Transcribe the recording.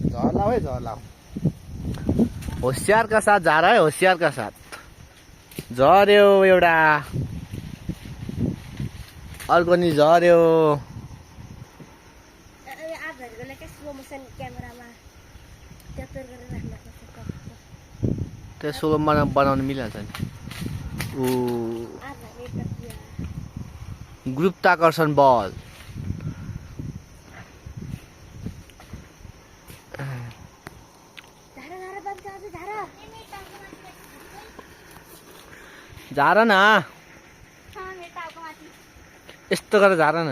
झर्लाऊ है झर्लाऊ। होशियार का साथ जा रहा है, होशियार का साथ। झर्यो एउटा, अर्को नि झर्यो। त्यो सोलोमा बनाउनु मिलिहाल्छ नि। गुरुत्वाकर्षण बल। झार न, यस्तो गरेर झार न।